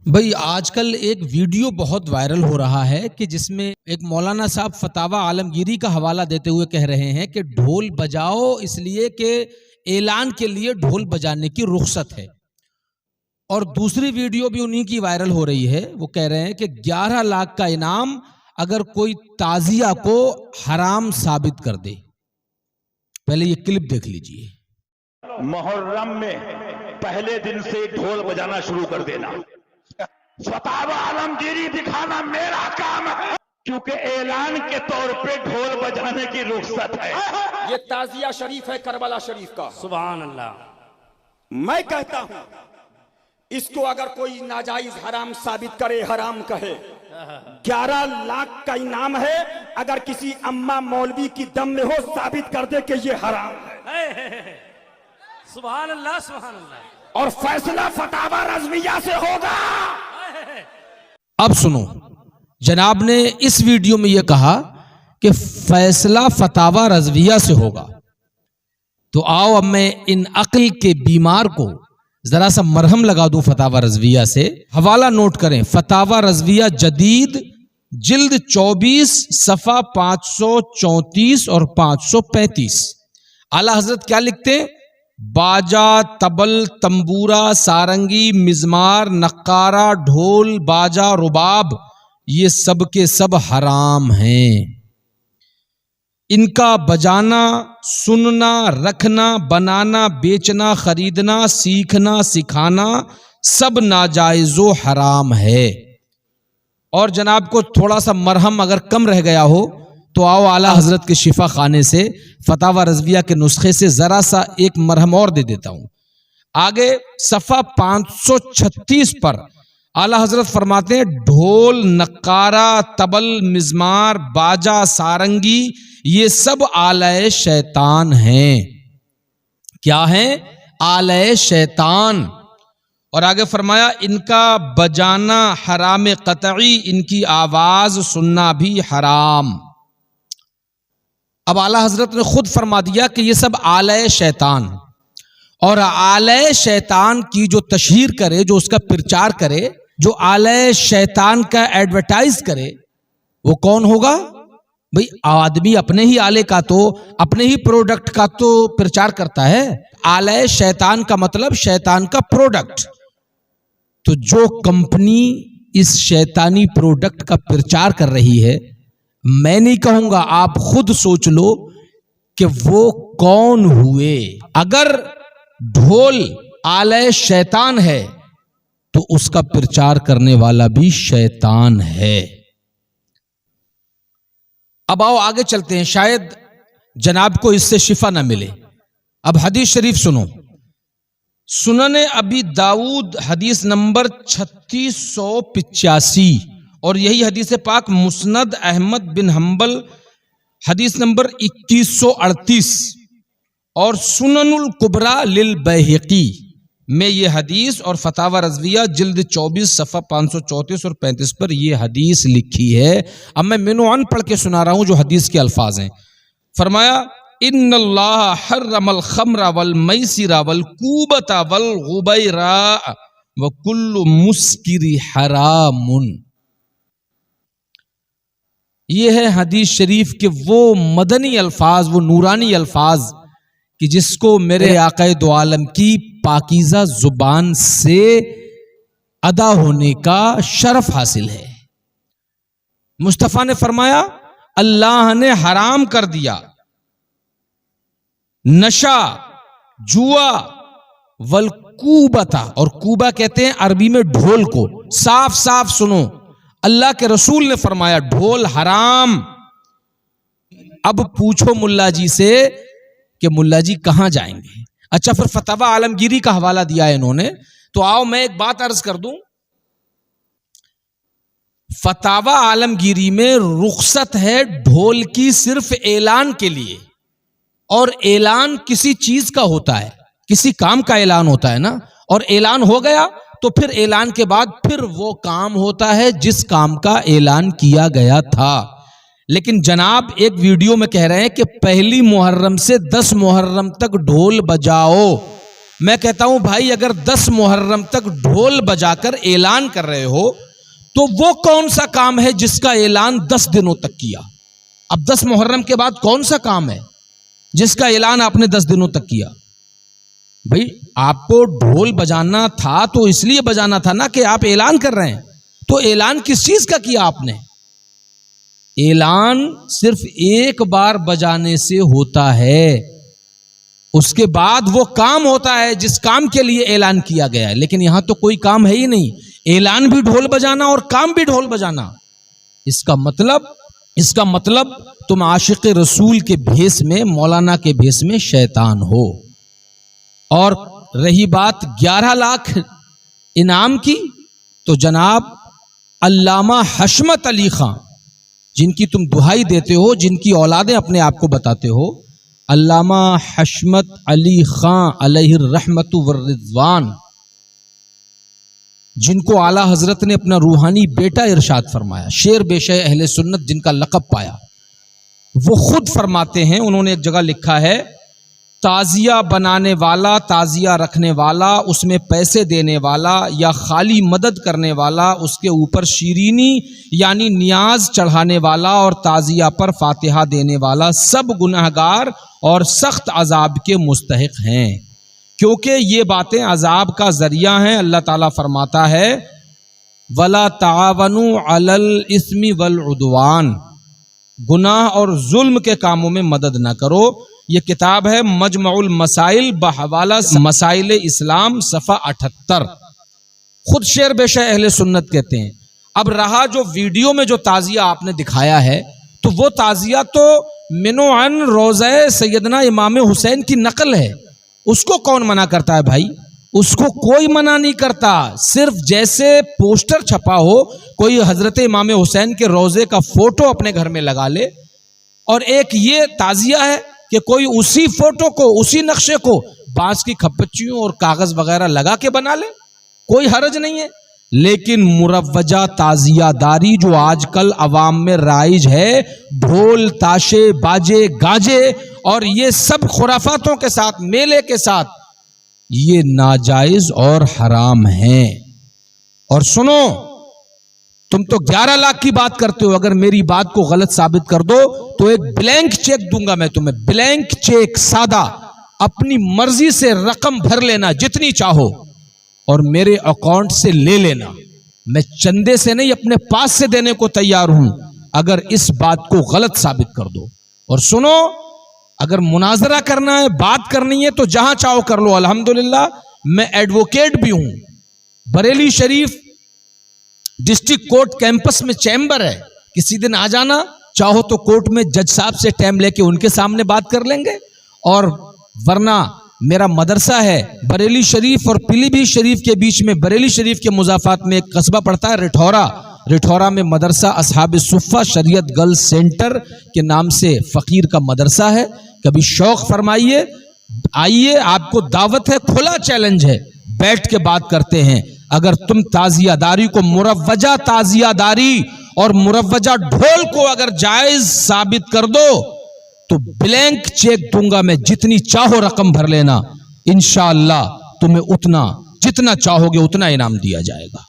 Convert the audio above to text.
بھئی آج کل ایک ویڈیو بہت وائرل ہو رہا ہے کہ جس میں ایک مولانا صاحب فتاوی عالمگیری کا حوالہ دیتے ہوئے کہہ رہے ہیں کہ ڈھول بجاؤ اس لیے کہ اعلان کے لیے ڈھول بجانے کی رخصت ہے، اور دوسری ویڈیو بھی انہی کی وائرل ہو رہی ہے۔ وہ کہہ رہے ہیں کہ 11 لاکھ کا انعام اگر کوئی تعزیہ کو حرام ثابت کر دے۔ پہلے یہ کلپ دیکھ لیجئے۔ محرم میں پہلے دن سے ڈھول بجانا شروع کر دینا، فتاوی عالمگیری دکھانا میرا کام ہے، کیونکہ اعلان کے طور پہ ڈھول بجانے کی رخصت ہے۔ یہ تعزیہ شریف ہے کربلا شریف کا، سبحان اللہ۔ میں کہتا ہوں اس کو اگر کوئی ناجائز حرام ثابت کرے، حرام کہے، 11 لاکھ کا انعام ہے۔ اگر کسی اماں مولوی کی دم میں ہو ثابت کر دے کہ یہ حرام ہے، سبحان اللہ سبحان اللہ، اور فیصلہ فتاوی رضویہ سے ہوگا۔ اب سنو، جناب نے اس ویڈیو میں یہ کہا کہ فیصلہ فتاوی رضویہ سے ہوگا، تو آؤ اب میں ان عقل کے بیمار کو ذرا سا مرہم لگا دوں فتاوی رضویہ سے۔ حوالہ نوٹ کریں، فتاوی رضویہ جدید جلد 24 صفحہ 534 اور 535۔ اعلیٰ حضرت کیا لکھتے ہیں؟ باجا، تبل، تمبورا، سارنگی، مزمار، نقارہ، ڈھول، باجا، رباب، یہ سب کے سب حرام ہیں۔ ان کا بجانا، سننا، رکھنا، بنانا، بیچنا، خریدنا، سیکھنا، سکھانا سب ناجائز و حرام ہے۔ اور جناب کو تھوڑا سا مرہم اگر کم رہ گیا ہو تو آؤ اعلیٰ حضرت کے شفا خانے سے فتاوی رضویہ کے نسخے سے ذرا سا ایک مرہم اور دے دیتا ہوں۔ آگے صفحہ 536 پر اعلیٰ حضرت فرماتے ہیں ڈھول، نقارہ، تبل، مزمار، باجا، سارنگی یہ سب آلہ شیطان ہیں۔ کیا ہیں؟ آلہ شیطان۔ اور آگے فرمایا ان کا بجانا حرام قطعی، ان کی آواز سننا بھی حرام۔ اب اعلیٰ حضرت نے خود فرما دیا کہ یہ سب آلہ شیطان، اور آلہ شیطان کی جو تشہیر کرے، جو اس کا پرچار کرے، جو آلہ شیطان کا ایڈورٹائز کرے، وہ کون ہوگا؟ بھئی آدمی اپنے ہی آلے کا تو، اپنے ہی پروڈکٹ کا تو پرچار کرتا ہے۔ آلہ شیطان کا مطلب شیطان کا پروڈکٹ۔ تو جو کمپنی اس شیطانی پروڈکٹ کا پرچار کر رہی ہے، میں نہیں کہوں گا، آپ خود سوچ لو کہ وہ کون ہوئے۔ اگر ڈھول آلہ شیطان ہے تو اس کا پرچار کرنے والا بھی شیطان ہے۔ اب آؤ آگے چلتے ہیں، شاید جناب کو اس سے شفا نہ ملے۔ اب حدیث شریف سنو، سنن ابی داؤد حدیث نمبر 3685، اور یہی حدیث پاک مسند احمد بن حنبل حدیث نمبر 2138، اور سنن الکبریٰ للبیہقی میں یہ حدیث، اور فتاوی رضویہ جلد 24 صفحہ 534 اور 35 پر یہ حدیث لکھی ہے۔ اب میں منوعن پڑھ کے سنا رہا ہوں جو حدیث کے الفاظ ہیں۔ فرمایا ان اللہ حرم الخمر والمیسر والکوبۃ والغبیر وکل مسکر حرام۔ یہ ہے حدیث شریف کے وہ مدنی الفاظ، وہ نورانی الفاظ کہ جس کو میرے آقا دو عالم کی پاکیزہ زبان سے ادا ہونے کا شرف حاصل ہے۔ مصطفیٰ نے فرمایا اللہ نے حرام کر دیا نشہ، جوا، والکوبۃ، اور کوبا کہتے ہیں عربی میں ڈھول کو۔ صاف صاف سنو، اللہ کے رسول نے فرمایا ڈھول حرام۔ اب پوچھو ملا جی سے کہ ملا جی کہاں جائیں گے؟ اچھا پھر فتاوی عالمگیری کا حوالہ دیا ہے انہوں نے، تو آؤ میں ایک بات عرض کر دوں، فتاوی عالمگیری میں رخصت ہے ڈھول کی صرف اعلان کے لیے، اور اعلان کسی چیز کا ہوتا ہے، کسی کام کا اعلان ہوتا ہے نا، اور اعلان ہو گیا تو پھر اعلان کے بعد پھر وہ کام ہوتا ہے جس کام کا اعلان کیا گیا تھا۔ لیکن جناب ایک ویڈیو میں کہہ رہے ہیں کہ پہلی محرم سے 10 محرم تک ڈھول بجاؤ، میں کہتا ہوں بھائی اگر 10 محرم تک ڈھول بجا کر اعلان کر رہے ہو تو وہ کون سا کام ہے جس کا اعلان 10 دنوں تک کیا؟ اب 10 محرم کے بعد کون سا کام ہے جس کا اعلان آپ نے 10 دنوں تک کیا؟ بھائی آپ کو ڈھول بجانا تھا تو اس لیے بجانا تھا نا کہ آپ اعلان کر رہے ہیں، تو اعلان کس چیز کا کیا آپ نے؟ اعلان صرف ایک بار بجانے سے ہوتا ہے، اس کے بعد وہ کام ہوتا ہے جس کام کے لیے اعلان کیا گیا ہے، لیکن یہاں تو کوئی کام ہے ہی نہیں، اعلان بھی ڈھول بجانا اور کام بھی ڈھول بجانا۔ اس کا مطلب تم عاشق رسول کے بھیس میں، مولانا کے بھیس میں شیطان ہو۔ اور رہی بات 11 لاکھ انعام کی، تو جناب علامہ حشمت علی خان جن کی تم دہائی دیتے ہو، جن کی اولادیں اپنے آپ کو بتاتے ہو، علامہ حشمت علی خان علیہ الرحمت والرضوان، جن کو اعلیٰ حضرت نے اپنا روحانی بیٹا ارشاد فرمایا، شیر بے شے اہل سنت جن کا لقب پایا، وہ خود فرماتے ہیں، انہوں نے ایک جگہ لکھا ہے، تعزیہ بنانے والا، تعزیہ رکھنے والا، اس میں پیسے دینے والا یا خالی مدد کرنے والا، اس کے اوپر شیرینی یعنی نیاز چڑھانے والا اور تعزیہ پر فاتحہ دینے والا سب گنہگار اور سخت عذاب کے مستحق ہیں، کیونکہ یہ باتیں عذاب کا ذریعہ ہیں۔ اللہ تعالیٰ فرماتا ہے وَلَا تَعَاوَنُوا عَلَى الْإِثْمِ وَالْعُدْوَانِ، گناہ اور ظلم کے کاموں میں مدد نہ کرو۔ یہ کتاب ہے مجمع المسائل بحوالہ مسائل اسلام صفحہ 78، خود شیر بے شے اہل سنت کہتے ہیں۔ اب رہا جو ویڈیو میں جو تعزیہ آپ نے دکھایا ہے، تو وہ تعزیہ تو منو عن روضہ سیدنا امام حسین کی نقل ہے، اس کو کون منع کرتا ہے بھائی؟ اس کو کوئی منع نہیں کرتا، صرف جیسے پوسٹر چھپا ہو، کوئی حضرت امام حسین کے روضے کا فوٹو اپنے گھر میں لگا لے، اور ایک یہ تعزیہ ہے کہ کوئی اسی فوٹو کو، اسی نقشے کو بانس کی کھپچیوں اور کاغذ وغیرہ لگا کے بنا لے، کوئی حرج نہیں ہے۔ لیکن مروجہ تعزیہ داری جو آج کل عوام میں رائج ہے، ڈھول تاشے باجے گاجے اور یہ سب خرافاتوں کے ساتھ، میلے کے ساتھ، یہ ناجائز اور حرام ہیں۔ اور سنو، تم تو 11 لاکھ کی بات کرتے ہو، اگر میری بات کو غلط ثابت کر دو تو ایک بلینک چیک دوں گا میں تمہیں، بلینک چیک سادہ، اپنی مرضی سے رقم بھر لینا جتنی چاہو اور میرے اکاؤنٹ سے لے لینا، میں چندے سے نہیں اپنے پاس سے دینے کو تیار ہوں اگر اس بات کو غلط ثابت کر دو۔ اور سنو، اگر مناظرہ کرنا ہے، بات کرنی ہے تو جہاں چاہو کر لو، الحمدللہ میں ایڈوکیٹ بھی ہوں، بریلی شریف ڈسٹرکٹ کورٹ کیمپس میں چیمبر ہے، کسی دن آ جانا، چاہو تو کورٹ میں جج صاحب سے ٹائم لے کے ان کے سامنے بات کر لیں گے، اور ورنہ میرا مدرسہ ہے بریلی شریف اور پیلی بھیت شریف کے بیچ میں، بریلی شریف کے مضافات میں ایک قصبہ پڑتا ہے رٹھورا، رٹھورا میں مدرسہ اصحاب صفہ شریعت گرلز سینٹر کے نام سے فقیر کا مدرسہ ہے، کبھی شوق فرمائیے، آئیے، آپ کو دعوت ہے، کھلا چیلنج ہے، بیٹھ کے بات کرتے ہیں۔ اگر تم تعزیہ داری کو، مروجہ تعزیہ داری اور مروجہ ڈھول کو اگر جائز ثابت کر دو تو بلینک چیک دوں گا میں، جتنی چاہو رقم بھر لینا، انشاءاللہ تمہیں اتنا، جتنا چاہو گے اتنا انعام دیا جائے گا۔